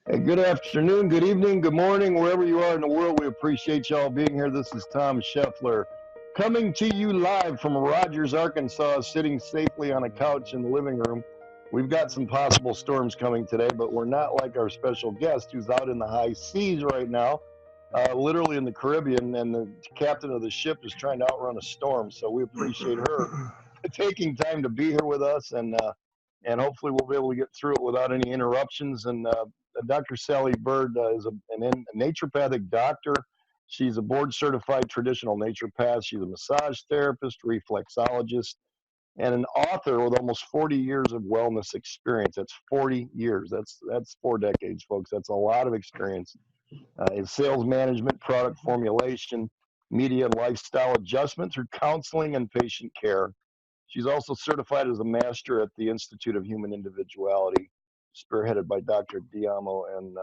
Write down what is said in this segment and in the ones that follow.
Hey, good afternoon, good evening, good morning, wherever you are in the world. We appreciate y'all being here. This is Tom Scheffler coming to you live from Rogers, Arkansas, sitting safely on a couch in the living room. We've got some possible storms coming today, but we're not like our special guest who's out in the high seas right now, literally in the Caribbean, and the captain of the ship is trying to outrun a storm. So we appreciate her taking time to be here with us, and hopefully we'll be able to get through it without any interruptions. And Dr. Sally Byrd is a naturopathic doctor. She's a board-certified traditional naturopath. She's a massage therapist, reflexologist, and an author with almost 40 years of wellness experience. That's 40 years. That's 4 decades, folks. That's a lot of experience in sales management, product formulation, media and lifestyle adjustment through counseling and patient care. She's also certified as a master at the Institute of Human Individuality, spearheaded by Dr. Diadamo, and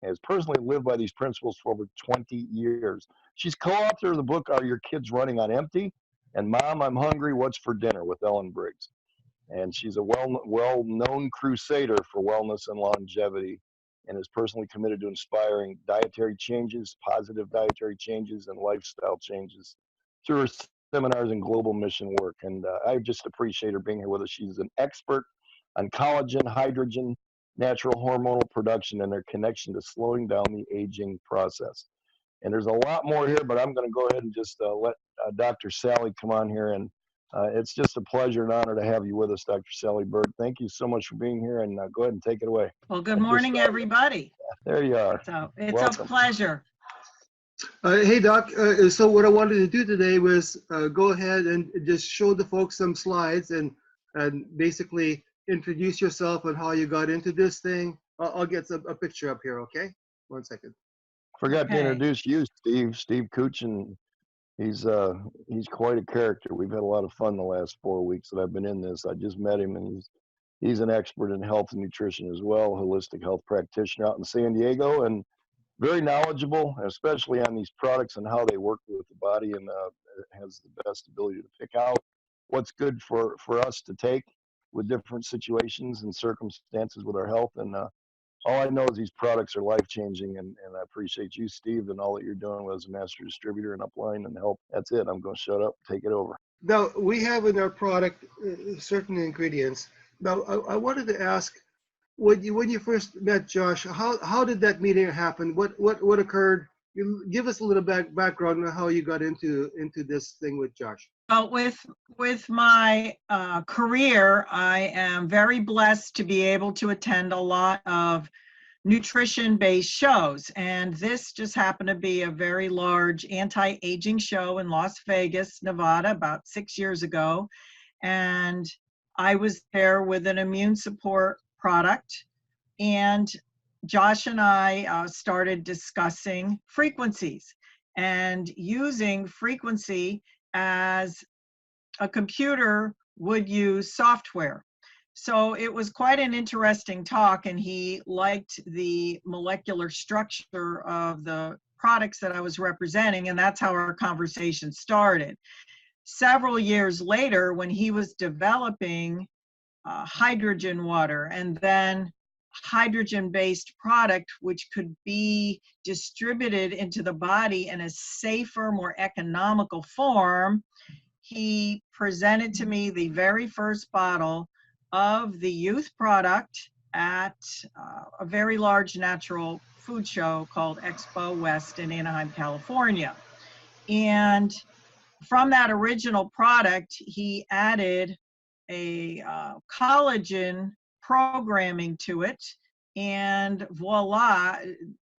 has personally lived by these principles for over 20 years. She's co-author of the book, Are Your Kids Running on Empty? And Mom, I'm Hungry, What's for Dinner? With Ellen Briggs. And she's a well-known crusader for wellness and longevity, and is personally committed to inspiring dietary changes, positive dietary changes, and lifestyle changes through her seminars and global mission work. And I just appreciate her being here with us. She's an expert on collagen, hydrogen, natural hormonal production, and their connection to slowing down the aging process. And there's a lot more here, but I'm going to go ahead and just let Dr. Sally come on here. And it's just a pleasure and honor to have you with us, Dr. Sally Byrd. Thank you so much for being here, and go ahead and take it away. Well, good morning, everybody. There you are. It's a pleasure. Hey, Doc. So what I wanted to do today was go ahead and just show the folks some slides and basically introduce yourself and how you got into this thing. I'll get a picture up here, okay? 1 second. Forgot to introduce you, Steve Kuchin. He's quite a character. We've had a lot of fun the last 4 weeks that I've been in this. I just met him, and he's an expert in health and nutrition as well, holistic health practitioner out in San Diego, and very knowledgeable, especially on these products and how they work with the body, and has the best ability to pick out what's good for us to take with different situations and circumstances with our health. And all I know is these products are life-changing, and I appreciate you, Steve, and all that you're doing as a master distributor and upline and help. That's it. I'm going to shut up, take it over. Now, we have in our product certain ingredients. Now, I wanted to ask, when you first met Josh, how did that meeting happen? What occurred? You give us a little background on how you got into this thing with Josh. Well, with my career, I am very blessed to be able to attend a lot of nutrition-based shows, and this just happened to be a very large anti-aging show in Las Vegas, Nevada, about 6 years ago, and I was there with an immune support product, and Josh and I started discussing frequencies and using frequency as a computer would use software. So it was quite an interesting talk, and he liked the molecular structure of the products that I was representing, and that's how our conversation started. Several years later, when he was developing hydrogen water and then hydrogen-based product which could be distributed into the body in a safer, more economical form, he presented to me the very first bottle of the youth product at a very large natural food show called Expo West in Anaheim, California. And from that original product, he added a collagen programming to it, and voila,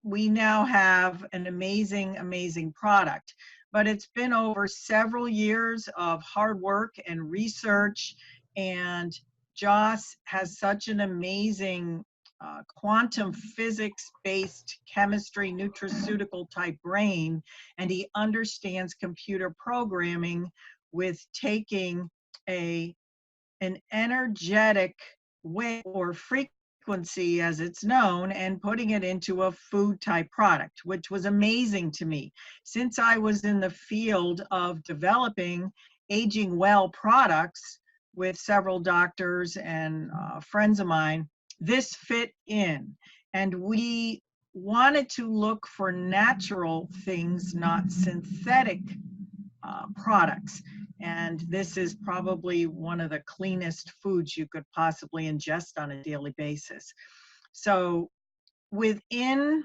we now have an amazing product. But it's been over several years of hard work and research, and Joss has such an amazing quantum physics-based chemistry, nutraceutical type brain, and he understands computer programming with taking an energetic wave or frequency, as it's known, and putting it into a food type product, which was amazing to me. Since I was in the field of developing aging well products with several doctors and friends of mine, this fit in. And we wanted to look for natural things, not synthetic products. And this is probably one of the cleanest foods you could possibly ingest on a daily basis. So within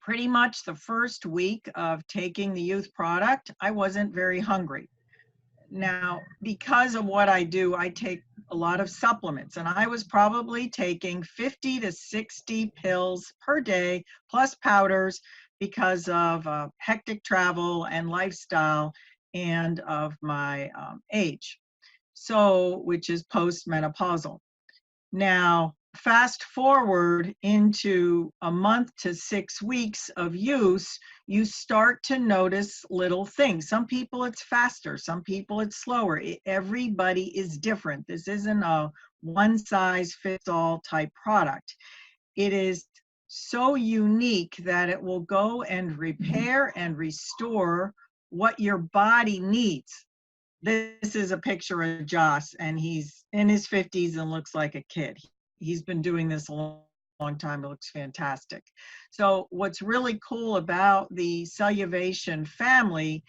pretty much the first week of taking the youth product, I wasn't very hungry. Now, because of what I do, I take a lot of supplements, and I was probably taking 50 to 60 pills per day, plus powders, because of hectic travel and lifestyle and of my age, so which is postmenopausal. Now, fast forward into a month to 6 weeks of use, you start to notice little things. Some people it's faster, some people it's slower. Everybody is different. This isn't a one-size-fits-all type product. It is so unique that it will go and repair and restore what your body needs. This is a picture of Josh, and he's in his 50s and looks like a kid. He's been doing this a long time. It looks fantastic. So what's really cool about the Celluvation family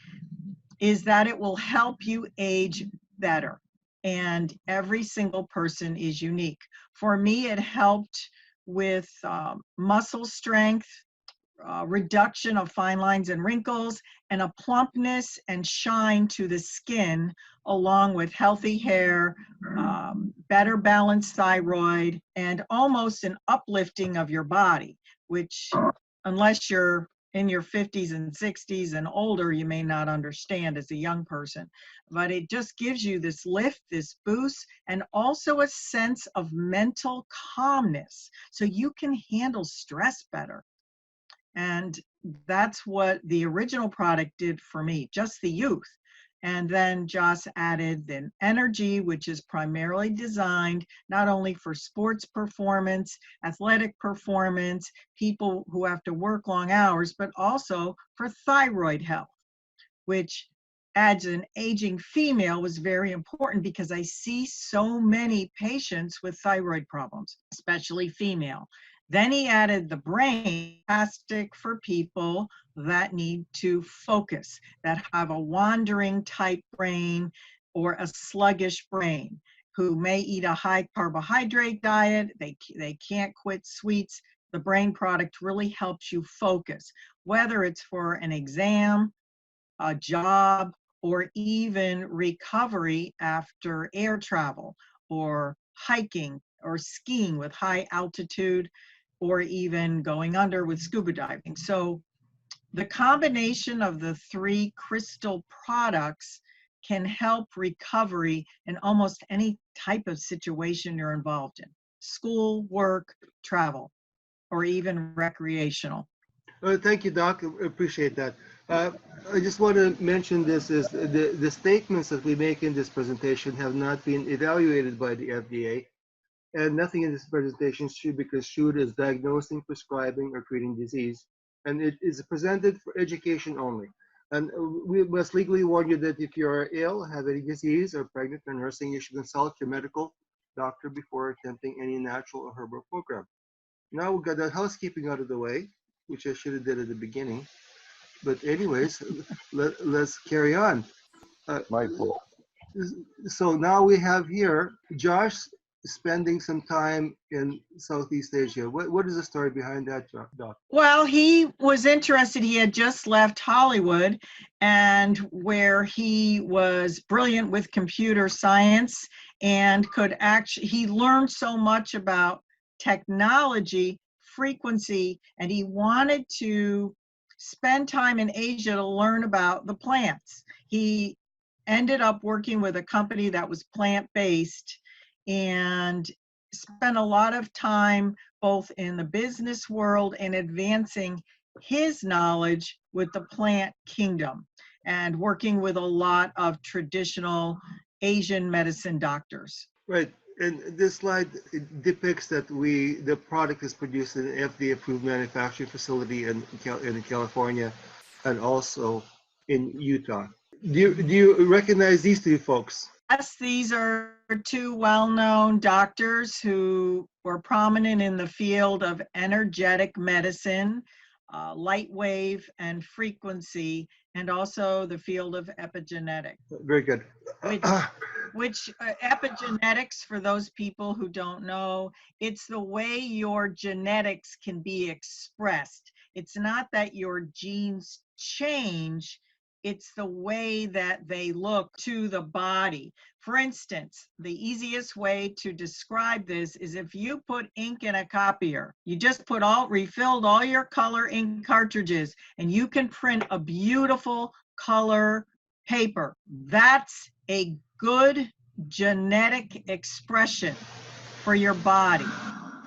is that it will help you age better. And every single person is unique. For me, it helped with muscle strength, reduction of fine lines and wrinkles, and a plumpness and shine to the skin, along with healthy hair, better balanced thyroid, and almost an uplifting of your body, which, unless you're in your 50s and 60s and older, you may not understand as a young person. But it just gives you this lift, this boost, and also a sense of mental calmness, so you can handle stress better. And that's what the original product did for me, just the youth. And then Joss added the energy, which is primarily designed not only for sports performance, athletic performance, people who have to work long hours, but also for thyroid health, which as an aging female was very important because I see so many patients with thyroid problems, especially female. Then he added the brain, fantastic for people that need to focus, that have a wandering type brain or a sluggish brain, who may eat a high carbohydrate diet, they can't quit sweets. The brain product really helps you focus, whether it's for an exam, a job, or even recovery after air travel or hiking or skiing with high altitude, or even going under with scuba diving. So the combination of the 3 crystal products can help recovery in almost any type of situation you're involved in: school, work, travel, or even recreational. Thank you, Doc. I appreciate that. I just want to mention this is the statements that we make in this presentation have not been evaluated by the FDA, and nothing in this presentation should be construed as diagnosing, prescribing, or treating disease. And it is presented for education only. And we must legally warn you that if you are ill, have any disease, or pregnant or nursing, you should consult your medical doctor before attempting any natural or herbal program. Now we've got that housekeeping out of the way, which I should have did at the beginning. But anyways, let's carry on. My fault. So now we have here Josh spending some time in Southeast Asia. What is the story behind that, Doc? Well, he was interested. He had just left Hollywood, and where he was brilliant with computer science and could actually, he learned so much about technology, frequency, and he wanted to spend time in Asia to learn about the plants. He ended up working with a company that was plant-based and spent a lot of time both in the business world and advancing his knowledge with the plant kingdom and working with a lot of traditional Asian medicine doctors. Right. And this slide depicts that the product is produced in an FDA-approved manufacturing facility in California and also in Utah. Do you recognize these 2 folks? these are two well-known doctors who were prominent in the field of energetic medicine, light wave and frequency, and also the field of epigenetics. Very good. Which epigenetics, for those people who don't know, it's the way your genetics can be expressed. It's not that your genes change, it's the way that they look to the body. For instance, the easiest way to describe this is if you put ink in a copier, you just refilled all your color ink cartridges, and you can print a beautiful color paper. That's a good genetic expression for your body.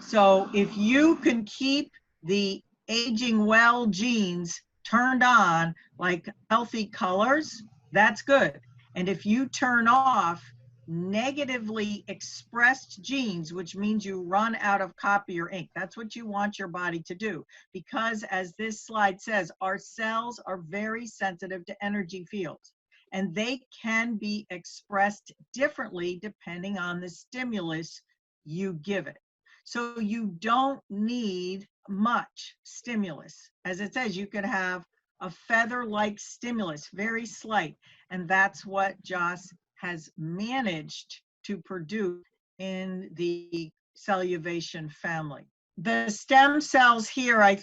So if you can keep the aging well genes turned on, like healthy colors, that's good. And if you turn off negatively expressed genes, which means you run out of copier ink, that's what you want your body to do. Because as this slide says, our cells are very sensitive to energy fields, and they can be expressed differently depending on the stimulus you give it. So you don't need much stimulus. As it says, you could have a feather-like stimulus, very slight, and that's what Joss has managed to produce in the Celluvation family. The stem cells here,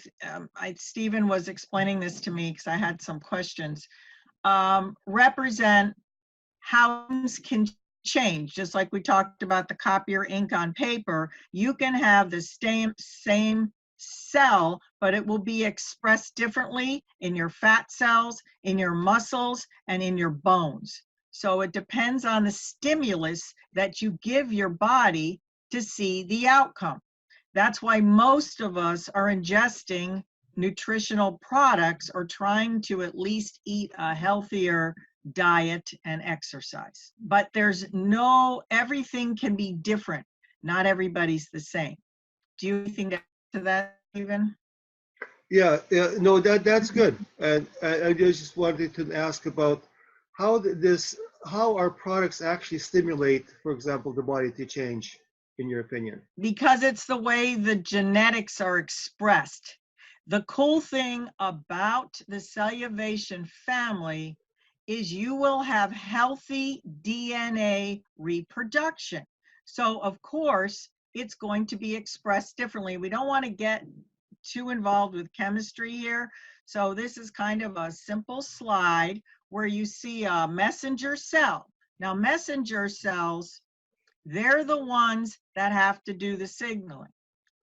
Stephen was explaining this to me because I had some questions, represent how things can change. Just like we talked about the copier ink on paper, you can have the same cell, but it will be expressed differently in your fat cells, in your muscles, and in your bones. So it depends on the stimulus that you give your body to see the outcome. That's why most of us are ingesting nutritional products or trying to at least eat a healthier diet and exercise. But everything can be different. Not everybody's the same. Do you think to that, Stephen? Yeah, no, that's good. And I just wanted to ask about how our products actually stimulate, for example, the body to change, in your opinion. Because it's the way the genetics are expressed. The cool thing about the Celluvation family is you will have healthy DNA reproduction. So of course, it's going to be expressed differently. We don't want to get too involved with chemistry here. So this is kind of a simple slide where you see a messenger cell. Now messenger cells, they're the ones that have to do the signaling.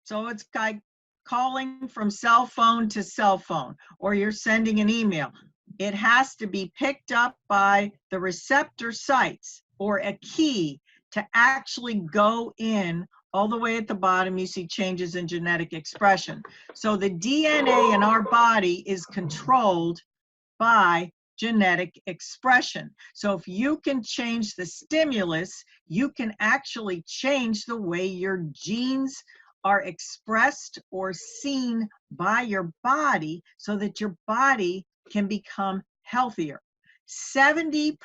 So it's like calling from cell phone to cell phone, or you're sending an email. It has to be picked up by the receptor sites or a key to actually go in. All the way at the bottom, you see changes in genetic expression. So the DNA in our body is controlled by genetic expression. So if you can change the stimulus, you can actually change the way your genes are expressed or seen by your body so that your body can become healthier. 70%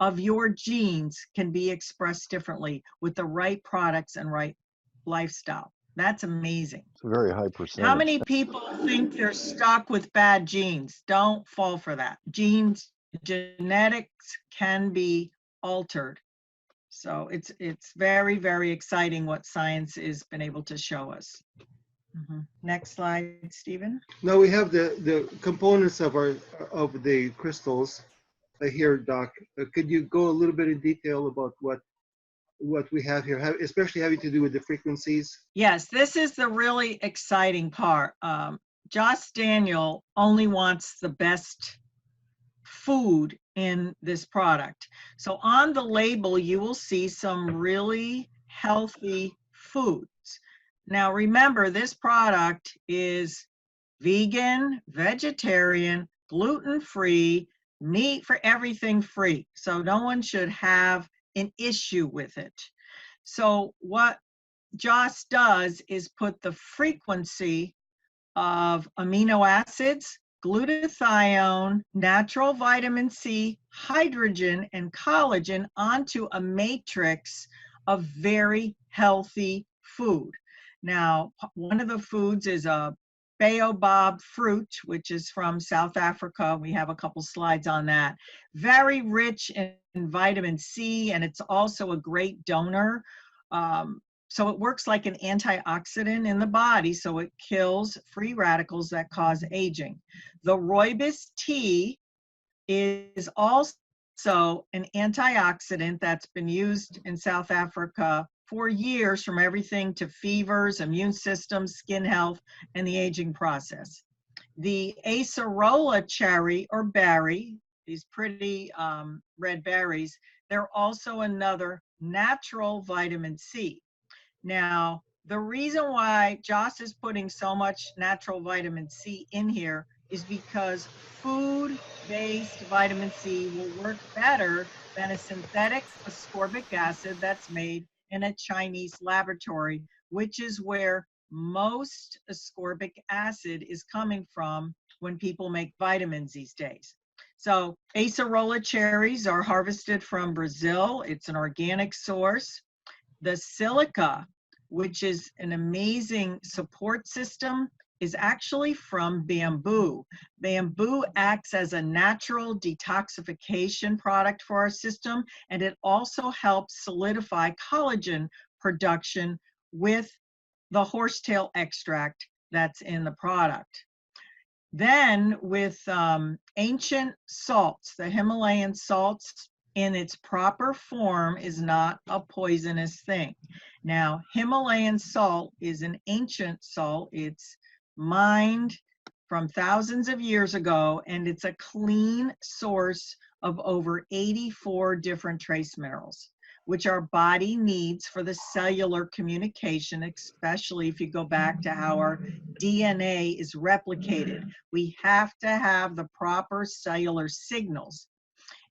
of your genes can be expressed differently with the right products and right lifestyle. That's amazing. It's a very high percentage. How many people think they're stuck with bad genes? Don't fall for that. Genetics can be altered. So it's very, very exciting what science has been able to show us. Next slide, Stephen. Now we have the components of the crystals here, Doc. Could you go a little bit in detail about what we have here, especially having to do with the frequencies? Yes, this is the really exciting part. Joss Daniel only wants the best food in this product. So on the label, you will see some really healthy foods. Now remember, this product is vegan, vegetarian, gluten-free, meat for everything free. So no one should have an issue with it. So what Joss does is put the frequency of amino acids, glutathione, natural vitamin C, hydrogen and collagen onto a matrix of very healthy food. Now, one of the foods is a baobab fruit, which is from South Africa. We have a couple slides on that. Very rich in vitamin C, and it's also a great donor. So it works like an antioxidant in the body, so it kills free radicals that cause aging. The rooibos tea is also an antioxidant that's been used in South Africa for years, from everything to fevers, immune system, skin health, and the aging process. The acerola cherry or berry, these pretty red berries, they're also another natural vitamin C. Now, the reason why Joss is putting so much natural vitamin C in here is because food-based vitamin C will work better than a synthetic ascorbic acid that's made in a Chinese laboratory, which is where most ascorbic acid is coming from when people make vitamins these days. So acerola cherries are harvested from Brazil. It's an organic source. The silica, which is an amazing support system, is actually from bamboo. Bamboo acts as a natural detoxification product for our system, and it also helps solidify collagen production with the horsetail extract that's in the product. Then with ancient salts, the Himalayan salts in its proper form is not a poisonous thing. Now, Himalayan salt is an ancient salt. It's mined from thousands of years ago, and it's a clean source of over 84 different trace minerals, which our body needs for the cellular communication, especially if you go back to how our DNA is replicated. We have to have the proper cellular signals.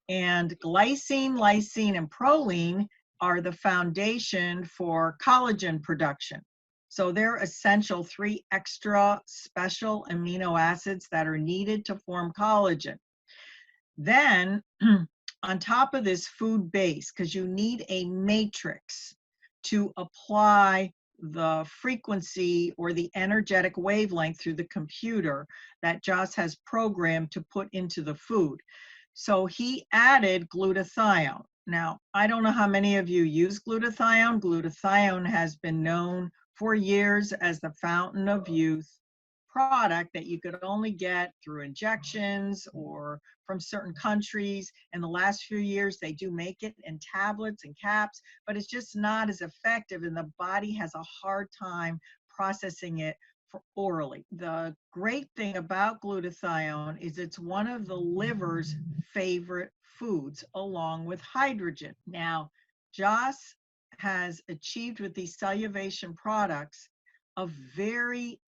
And glycine, lysine, and proline are the foundation for collagen production. So they're essential 3 extra special amino acids that are needed to form collagen. Then on top of this food base, because you need a matrix to apply the frequency or the energetic wavelength through the computer that Joss has programmed to put into the food. So he added glutathione. Now, I don't know how many of you use glutathione. Glutathione has been known for years as the fountain of youth product that you could only get through injections or from certain countries. In the last few years, they do make it in tablets and caps, but it's just not as effective, and the body has a hard time processing it for orally. The great thing about glutathione is it's one of the liver's favorite foods, along with hydrogen. Now, Joss has achieved with these Celluvation products a very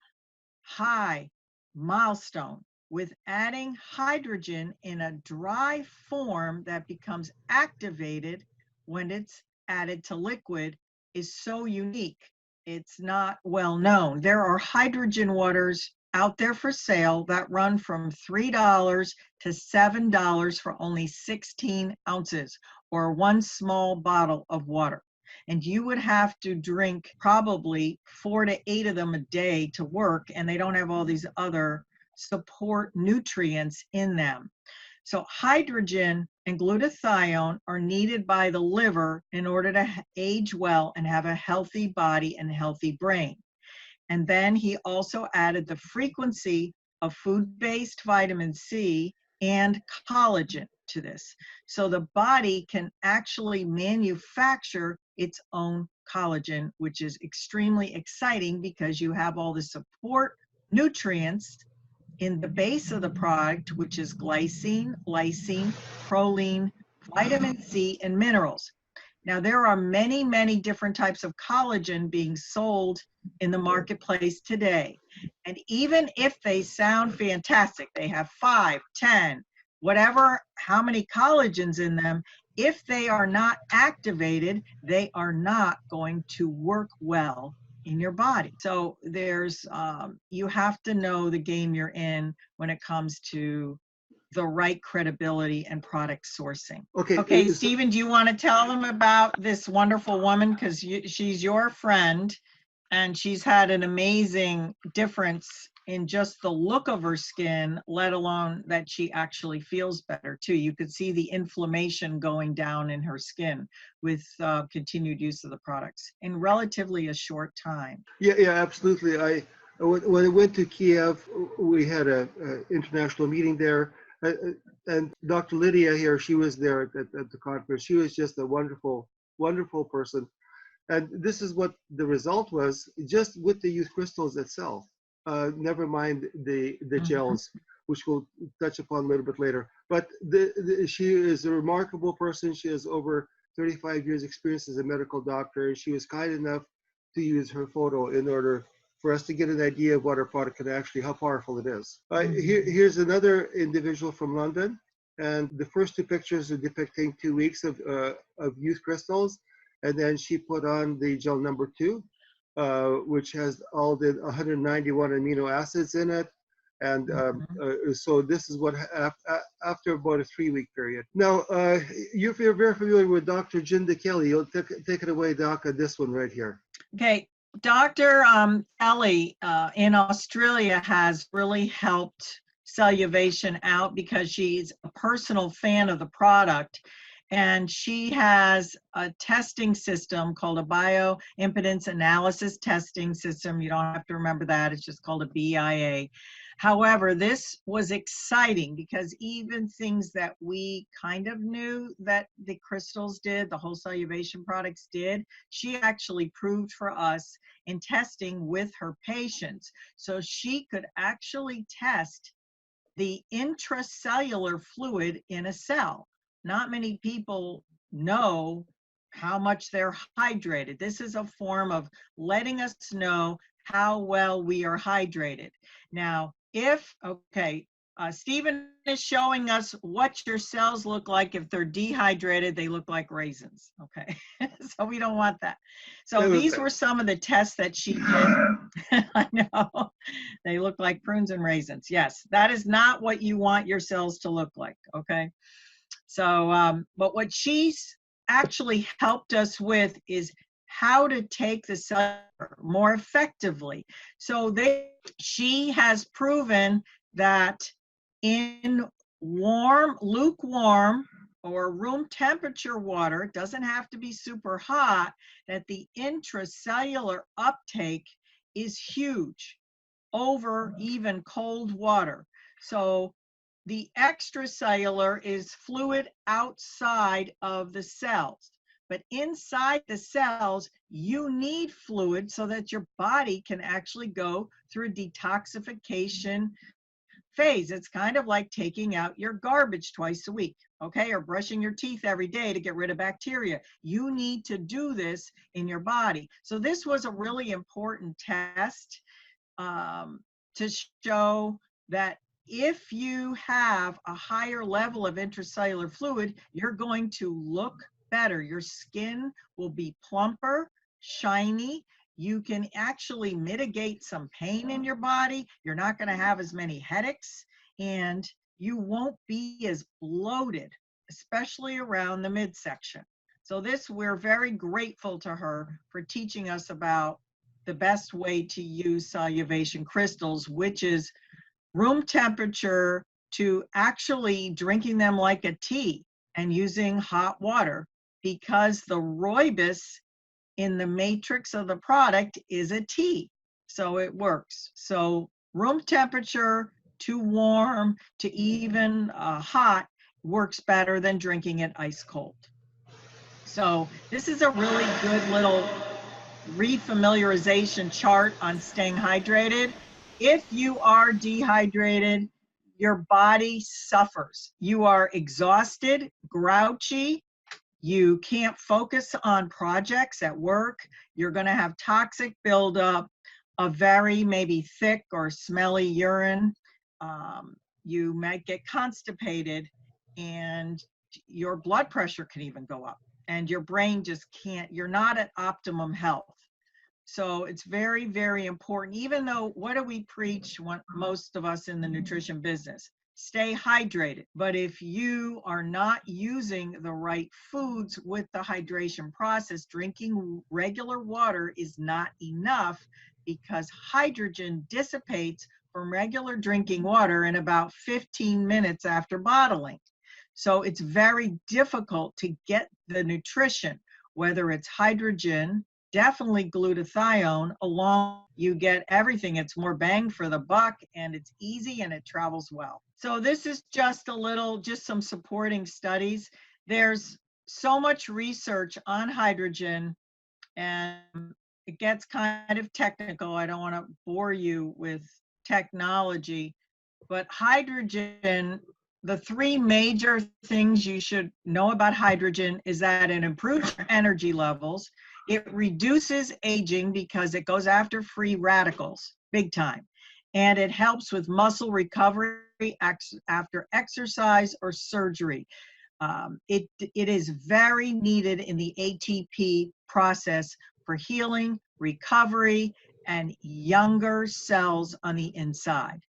high milestone with adding hydrogen in a dry form that becomes activated when it's added to liquid is so unique. It's not well known. There are hydrogen waters out there for sale that run from $3 to $7 for only 16 ounces, or 1 small bottle of water. And you would have to drink probably 4 to 8 of them a day to work, and they don't have all these other support nutrients in them. So hydrogen and glutathione are needed by the liver in order to age well and have a healthy body and healthy brain. And then he also added the frequency of food-based vitamin C and collagen to this. So the body can actually manufacture its own collagen, which is extremely exciting because you have all the support nutrients in the base of the product, which is glycine, lysine, proline, vitamin C, and minerals. Now, there are many, many different types of collagen being sold in the marketplace today. And even if they sound fantastic, they have 5, 10, whatever, how many collagens in them, if they are not activated, they are not going to work well in your body. So there's, you have to know the game you're in when it comes to the right credibility and product sourcing. Okay. Okay, Stephen, do you want to tell them about this wonderful woman? Because she's your friend, and she's had an amazing difference in just the look of her skin, let alone that she actually feels better too. You could see the inflammation going down in her skin with continued use of the products in relatively a short time. Yeah, absolutely. When I went to Kiev, we had a international meeting there, and Dr. Lydia here, she was there at the conference. She was just a wonderful, wonderful person. And this is what the result was, just with the youth crystals itself. Never mind the gels, which we'll touch upon a little bit later. But she is a remarkable person. She has over 35 years experience as a medical doctor. And she was kind enough to use her photo in order for us to get an idea of what our product can actually, how powerful it is. Here's another individual from London. And the first two pictures are depicting 2 weeks of youth crystals. And then she put on the gel number 2, which has all the 191 amino acids in it. And so this is what, after about a 3-week period. Now, you're very familiar with Dr. Jinda Kelly. You'll take it away, Doc, on this one right here. Okay, Dr. Kelly in Australia has really helped Celluvation out because she's a personal fan of the product. And she has a testing system called a bioimpedance analysis testing system. You don't have to remember that. It's just called a BIA. However, this was exciting because even things that we kind of knew that the crystals did, the whole Celluvation products did, she actually proved for us in testing with her patients. So she could actually test the intracellular fluid in a cell. Not many people know how much they're hydrated. This is a form of letting us know how well we are hydrated. Now, Stephen is showing us what your cells look like. If they're dehydrated, they look like raisins, okay? So we don't want that. So these were some of the tests that she did. I know, they look like prunes and raisins. Yes, that is not what you want your cells to look like, okay? So, but what she's actually helped us with is how to take the cellular more effectively. So she has proven that in lukewarm or room temperature water, it doesn't have to be super hot, that the intracellular uptake is huge over even cold water. So the extracellular is fluid outside of the cells, but inside the cells, you need fluid so that your body can actually go through a detoxification phase. It's kind of like taking out your garbage twice a week, okay, or brushing your teeth every day to get rid of bacteria. You need to do this in your body. So this was a really important test to show that if you have a higher level of intracellular fluid, you're going to look better. Your skin will be plumper, shiny. You can actually mitigate some pain in your body. You're not going to have as many headaches, and you won't be as bloated, especially around the midsection. So we're very grateful to her for teaching us about the best way to use Celluvation crystals, which is room temperature to actually drinking them like a tea and using hot water, because the rooibos in the matrix of the product is a tea. So it works. So room temperature to warm to even hot works better than drinking it ice cold. So this is a really good little refamiliarization chart on staying hydrated. If you are dehydrated, your body suffers. You are exhausted, grouchy. You can't focus on projects at work. You're going to have toxic buildup, a very maybe thick or smelly urine. You might get constipated, and your blood pressure can even go up, and your brain just can't, you're not at optimum health. So it's very, very important, even though what do we preach, most of us in the nutrition business? stay hydrated. But if you are not using the right foods with the hydration process, drinking regular water is not enough, because hydrogen dissipates from regular drinking water in about 15 minutes after bottling. So it's very difficult to get the nutrition, whether it's hydrogen, definitely glutathione, along you get everything. It's more bang for the buck, and it's easy, and it travels well. So this is just just some supporting studies. There's so much research on hydrogen, and it gets kind of technical. I don't want to bore you with technology, but hydrogen, the three major things you should know about hydrogen is that it improves your energy levels. It reduces aging because it goes after free radicals, big time. And it helps with muscle recovery after exercise or surgery. It is very needed in the ATP process for healing, recovery, and younger cells on the inside.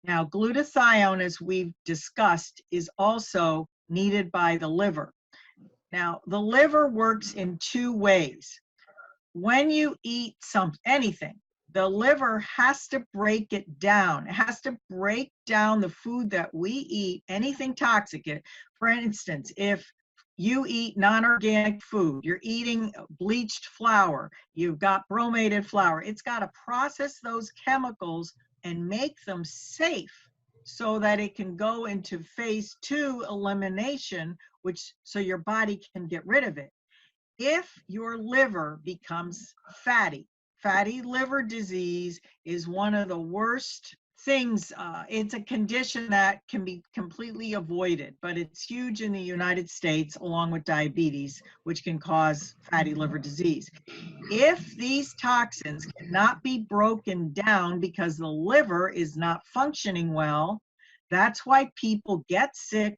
Now, glutathione, as we've discussed, is also needed by the liver. Now, the liver works in two ways. When you eat anything, the liver has to break it down. It has to break down the food that we eat, anything toxic. For instance, if you eat non-organic food, you're eating bleached flour, you've got bromated flour, it's got to process those chemicals and make them safe so that it can go into phase 2 elimination, so your body can get rid of it. If your liver becomes fatty liver disease is one of the worst things. It's a condition that can be completely avoided, but it's huge in the United States, along with diabetes, which can cause fatty liver disease. If these toxins cannot be broken down because the liver is not functioning well, that's why people get sick,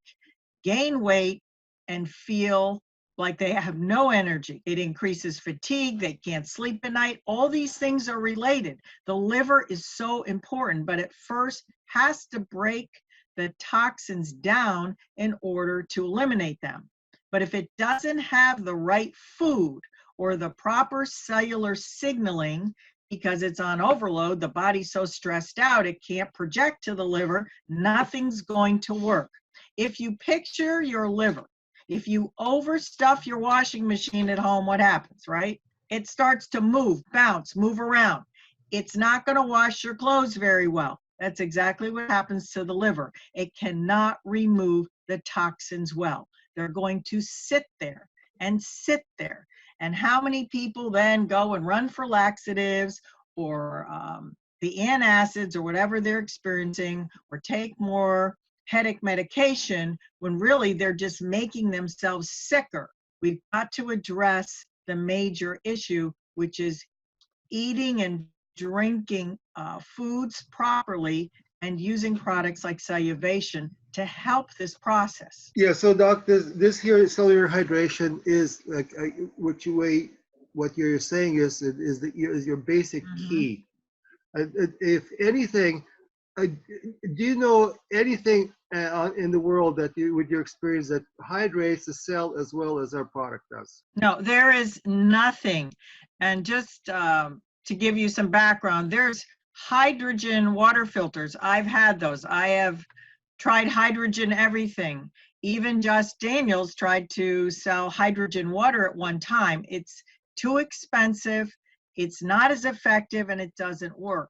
gain weight, and feel like they have no energy. It increases fatigue, they can't sleep at night. All these things are related. The liver is so important, but it first has to break the toxins down in order to eliminate them. But if it doesn't have the right food or the proper cellular signaling, because it's on overload, the body's so stressed out, it can't project to the liver, nothing's going to work. If you picture your liver, if you overstuff your washing machine at home, what happens, right? It starts to move, bounce, move around. It's not going to wash your clothes very well. That's exactly what happens to the liver. It cannot remove the toxins well. They're going to sit there and sit there. And how many people then go and run for laxatives or the antacids or whatever they're experiencing, or take more headache medication when really they're just making themselves sicker? We've got to address the major issue, which is eating and drinking foods properly and using products like Celluvation to help this process. Yeah, so Doc, this here cellular hydration is like what you're saying is your basic key. If anything, do you know anything in the world that with your experience, that hydrates the cell as well as our product does? No, there is nothing. And just to give you some background, there's hydrogen water filters. I've had those. I have tried hydrogen everything. Even Just Daniels tried to sell hydrogen water at one time. It's too expensive, it's not as effective, and it doesn't work.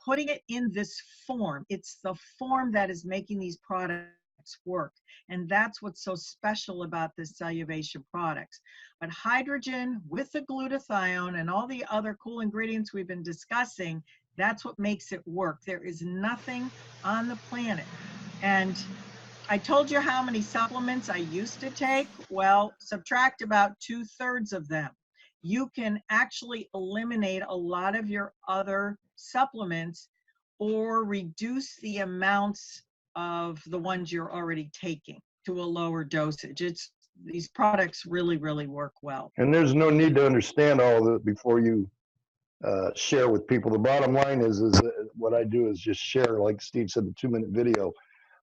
Putting it in this form, it's the form that is making these products work. And that's what's so special about the Celluvation products. But hydrogen with the glutathione and all the other cool ingredients we've been discussing, that's what makes it work. There is nothing on the planet. And I told you how many supplements I used to take. Well, subtract about 2/3 of them. You can actually eliminate a lot of your other supplements or reduce the amounts of the ones you're already taking to a lower dosage. These products really, really work well. And there's no need to understand all of it before you share with people. The bottom line is what I do is just share, like Steve said, the 2-minute video.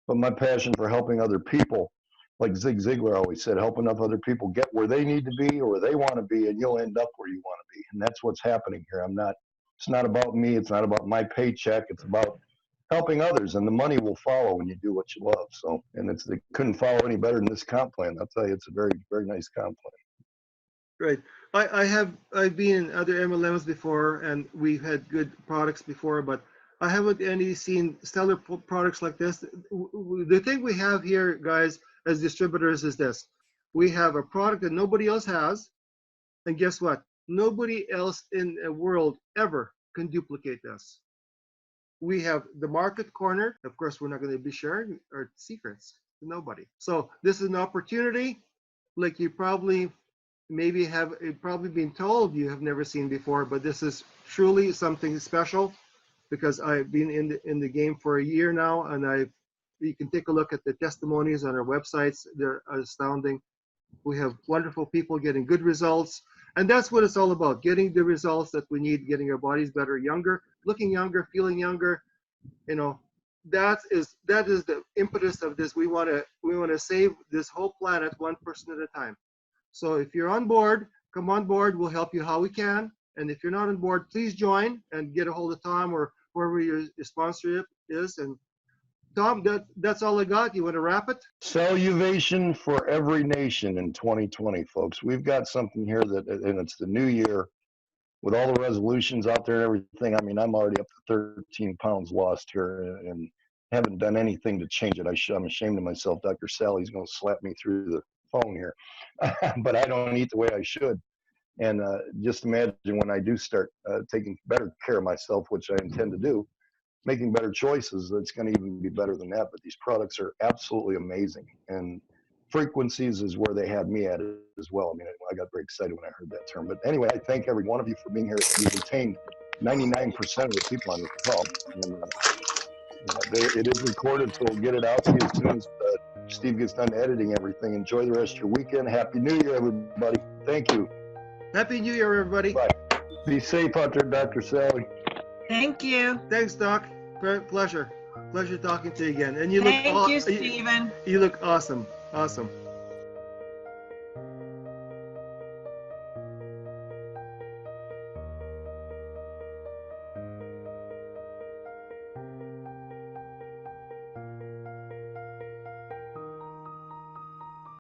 but my passion for helping other people, like Zig Ziglar always said, helping other people get where they need to be or where they want to be, and you'll end up where you want to be. And that's what's happening here. It's not about me. It's not about my paycheck. It's about helping others, and the money will follow when you do what you love. So, and it couldn't follow any better than this comp plan. I'll tell you, it's a very, very nice comp plan. Right. I've been in other MLMs before, and we've had good products before, but I haven't seen stellar products like this. The thing we have here, guys, as distributors is this: we have a product that nobody else has, and guess what? Nobody else in the world ever can duplicate this. We have the market corner. Of course, we're not going to be sharing our secrets to nobody. So this is an opportunity, like you probably been told you have never seen before, but this is truly something special, because I've been in the game for a year now, and you can take a look at the testimonies on our websites. They're astounding. We have wonderful people getting good results, and that's what it's all about: getting the results that we need, getting our bodies better, younger, looking younger, feeling younger. You know, that is the impetus of this. We want to save this whole planet one person at a time. So if you're on board, come on board. We'll help you how we can. And if you're not on board, please join and get a hold of Tom or whoever your sponsorship is. And Tom, that's all I got. You want to wrap it? Celluvation for every nation in 2020, folks. We've got something here and it's the new year with all the resolutions out there and everything. I mean, I'm already up to 13 pounds lost here and haven't done anything to change it. I'm ashamed of myself. Dr. Sally's going to slap me through the phone here, but I don't eat the way I should. And just imagine when I do start taking better care of myself, which I intend to do, making better choices, it's going to even be better than that. But these products are absolutely amazing. And frequencies is where they had me at it as well. I mean, I got very excited when I heard that term. But anyway, I thank every one of you for being here. You've retained 99% of the people on this call. And, it is recorded, so we'll get it out to you as soon as Steve gets done editing everything. Enjoy the rest of your weekend. Happy New Year, everybody. Thank you. Happy New Year, everybody. Bye. Be safe out there, Dr. Sally. Thank you. Thanks, Doc. Pleasure talking to you again. And Thank you, Stephen. You look awesome. Awesome.